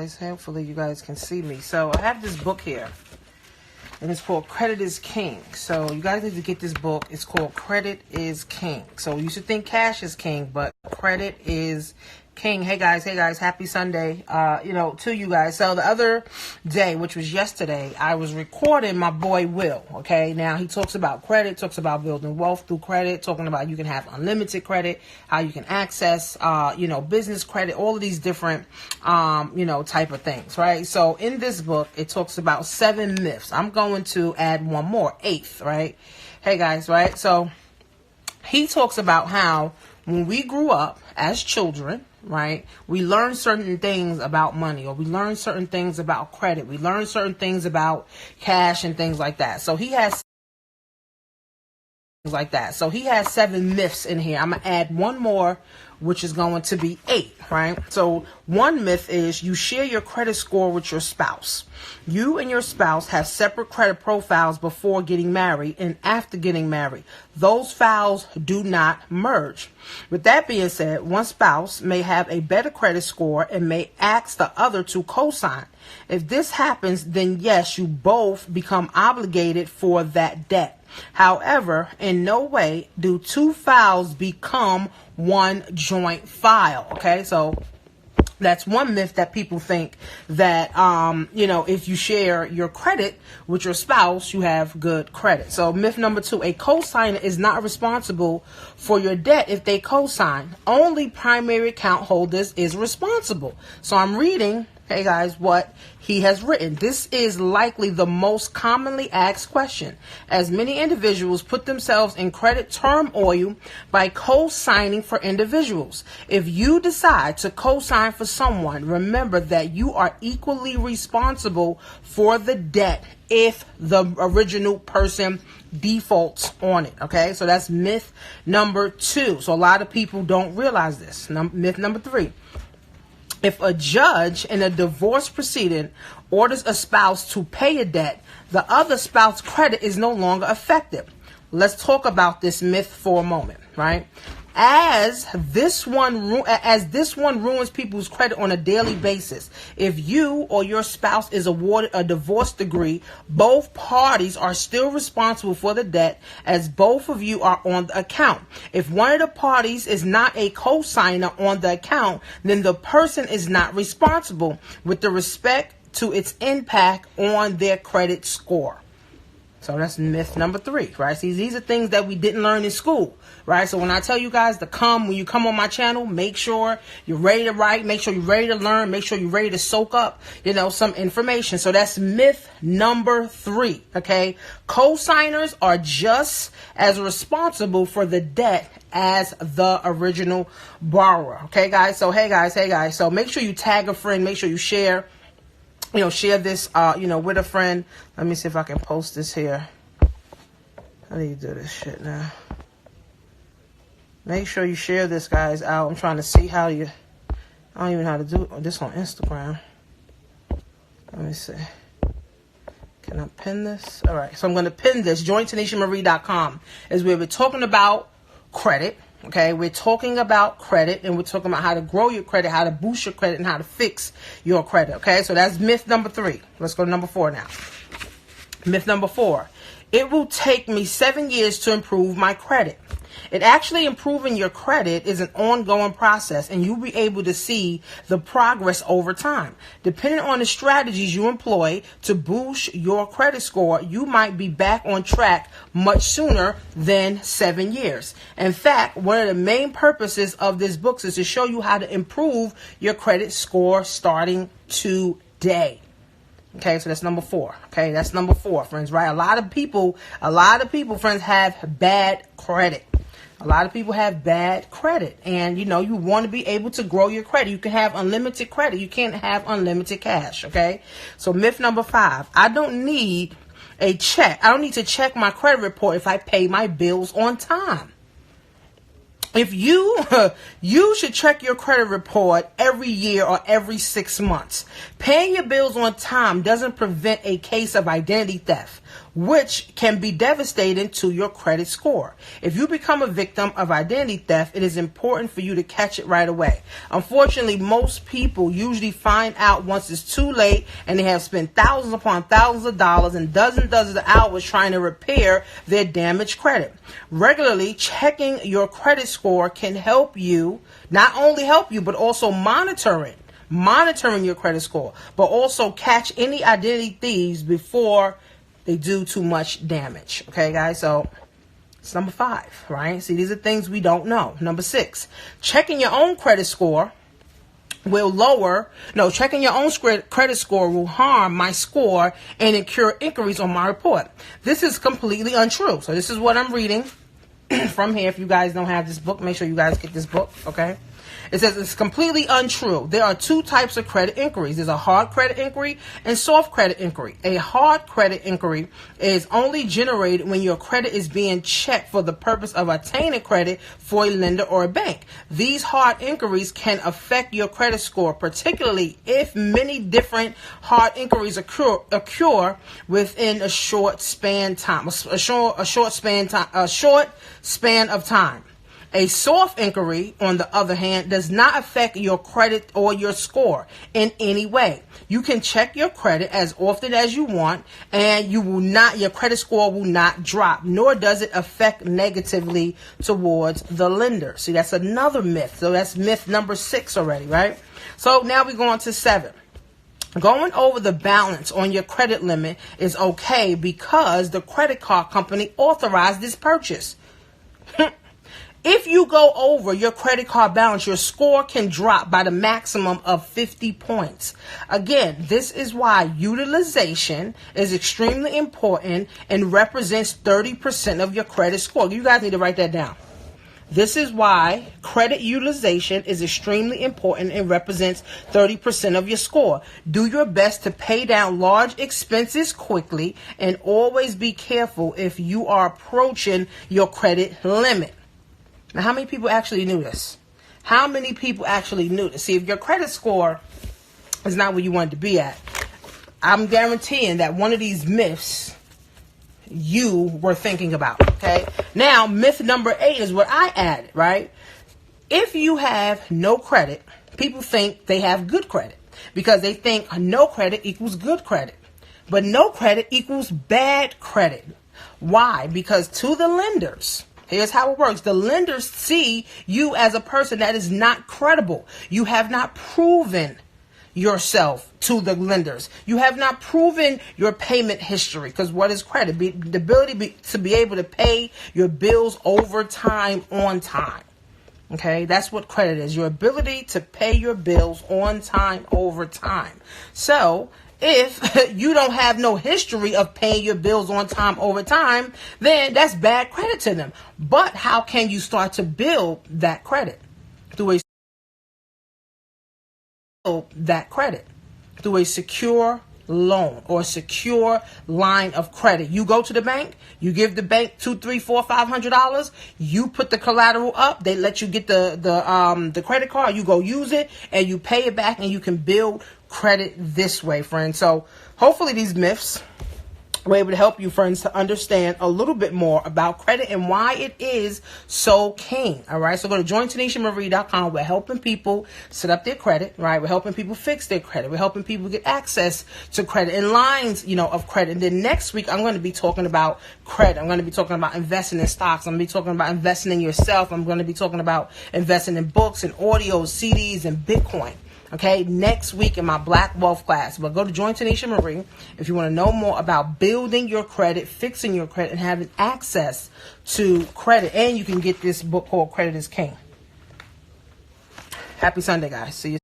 guys. Hopefully you guys can see me. So I have this book here, and it's called Credit is King. So you guys need to get this book. It's called Credit is King. So you should think cash is king, but credit is king. Hey guys, happy Sunday, to you guys. So the other day, which was yesterday, I was recording my boy Will, okay? Now, he talks about credit, talks about building wealth through credit, talking about you can have unlimited credit, how you can access, business credit, all of these different, type of things, right? So in this book, it talks about 7 myths. I'm going to add one more, 8th, right? Hey guys, right? So he talks about how when we grew up as children, right, we learn certain things about money, or we learn certain things about credit. We learn certain things about cash and things like that. So he has like that. So he has 7 myths in here. I'm going to add one more, which is going to be 8, right? So one myth is you share your credit score with your spouse. You and your spouse have separate credit profiles before getting married and after getting married. Those files do not merge. With that being said, one spouse may have a better credit score and may ask the other to co-sign. If this happens, then yes, you both become obligated for that debt. However, in no way do 2 files become one joint file. Okay, so that's one myth that people think that, if you share your credit with your spouse, you have good credit. So myth number 2, a co-signer is not responsible for your debt if they co-sign. Only primary account holders is responsible. So I'm reading, hey guys, what he has written. This is likely the most commonly asked question, as many individuals put themselves in credit turmoil by co-signing for individuals. If you decide to co-sign for someone, remember that you are equally responsible for the debt if the original person defaults on it. Okay, so that's myth number 2. So a lot of people don't realize this. Myth number 3. If a judge in a divorce proceeding orders a spouse to pay a debt, the other spouse's credit is no longer effective. Let's talk about this myth for a moment, right? As this one ruins people's credit on a daily basis. If you or your spouse is awarded a divorce decree, both parties are still responsible for the debt, as both of you are on the account. If one of the parties is not a co-signer on the account, then the person is not responsible with the respect to its impact on their credit score. So that's myth number 3, right? See, these are things that we didn't learn in school, right? So when I tell you guys when you come on my channel, make sure you're ready to write, make sure you're ready to learn, make sure you're ready to soak up, some information. So that's myth number 3, okay? Co-signers are just as responsible for the debt as the original borrower, okay, guys? So, hey guys. So make sure you tag a friend, make sure you share. Share this, with a friend. Let me see if I can post this here. How do you do this shit now? Make sure you share this, guys, out. I'm trying to see I don't even know how to do this on Instagram. Let me see. Can I pin this? All right, so I'm going to pin this. JoinTanishaMarie.com is where we're talking about credit. Okay, we're talking about credit, and we're talking about how to grow your credit, how to boost your credit, and how to fix your credit. Okay, so that's myth number 3. Let's go to number 4 now. Myth number 4. It will take me 7 years to improve my credit. It actually improving your credit is an ongoing process, and you'll be able to see the progress over time. Depending on the strategies you employ to boost your credit score, you might be back on track much sooner than 7 years. In fact, one of the main purposes of this book is to show you how to improve your credit score starting today. Okay, so that's number 4. Okay, that's number 4, friends, right? A lot of people, friends, have bad credit. A lot of people have bad credit, and you want to be able to grow your credit. You can have unlimited credit. You can't have unlimited cash. Okay, so myth number 5. I don't need a check. I don't need to check my credit report if I pay my bills on time. If you should check your credit report every year or every 6 months. Paying your bills on time doesn't prevent a case of identity theft. which can be devastating to your credit score. If you become a victim of identity theft, it is important for you to catch it right away. Unfortunately, most people usually find out once it's too late, and they have spent thousands upon thousands of dollars and dozens of hours trying to repair their damaged credit. Regularly checking your credit score can help you, not only help you, but also monitoring your credit score, but also catch any identity thieves before they do too much damage. Okay, guys, so it's number 5, right? See, these are things we don't know. Number 6, checking your own credit score checking your own credit score will harm my score and incur inquiries on my report. This is completely untrue. So this is what I'm reading from here. If you guys don't have this book, make sure you guys get this book, okay? It says it's completely untrue. There are 2 types of credit inquiries. There's a hard credit inquiry and soft credit inquiry. A hard credit inquiry is only generated when your credit is being checked for the purpose of obtaining credit for a lender or a bank. These hard inquiries can affect your credit score, particularly if many different hard inquiries occur within a short span of time. A soft inquiry, on the other hand, does not affect your credit or your score in any way. You can check your credit as often as you want, and your credit score will not drop, nor does it affect negatively towards the lender. See, that's another myth. So that's myth number 6 already, right? So now we go on to 7. Going over the balance on your credit limit is okay because the credit card company authorized this purchase. If you go over your credit card balance, your score can drop by the maximum of 50 points. Again, this is why utilization is extremely important and represents 30% of your credit score. You guys need to write that down. This is why credit utilization is extremely important and represents 30% of your score. Do your best to pay down large expenses quickly, and always be careful if you are approaching your credit limit. Now, how many people actually knew this? How many people actually knew this? See, if your credit score is not where you want it to be at, I'm guaranteeing that one of these myths you were thinking about, okay? Now, myth number 8 is what I added, right? If you have no credit, people think they have good credit because they think no credit equals good credit. But no credit equals bad credit. Why? Because to the lenders, here's how it works. The lenders see you as a person that is not credible. You have not proven yourself to the lenders. You have not proven your payment history. Because what is credit? The ability to be able to pay your bills over time, on time. Okay, that's what credit is. Your ability to pay your bills on time, over time. So if you don't have no history of paying your bills on time, over time, then that's bad credit to them. But how can you start to build that credit? Through a secure loan or secure line of credit. You go to the bank, you give the bank $200, $300, $400, $500. You put the collateral up. They let you get the credit card. You go use it and you pay it back, and you can build credit this way, friends. So hopefully these myths were able to help you, friends, to understand a little bit more about credit and why it is so king. All right. So go to joinTanishaMarie.com. We're helping people set up their credit, right? We're helping people fix their credit. We're helping people get access to credit and lines, of credit. And then next week, I'm going to be talking about credit. I'm going to be talking about investing in stocks. I'm going to be talking about investing in yourself. I'm going to be talking about investing in books and audios, CDs, and Bitcoin. Okay, next week in my Black Wealth class. But go to Join Tanisha Marie if you want to know more about building your credit, fixing your credit, and having access to credit. And you can get this book called Credit is King. Happy Sunday, guys. See you.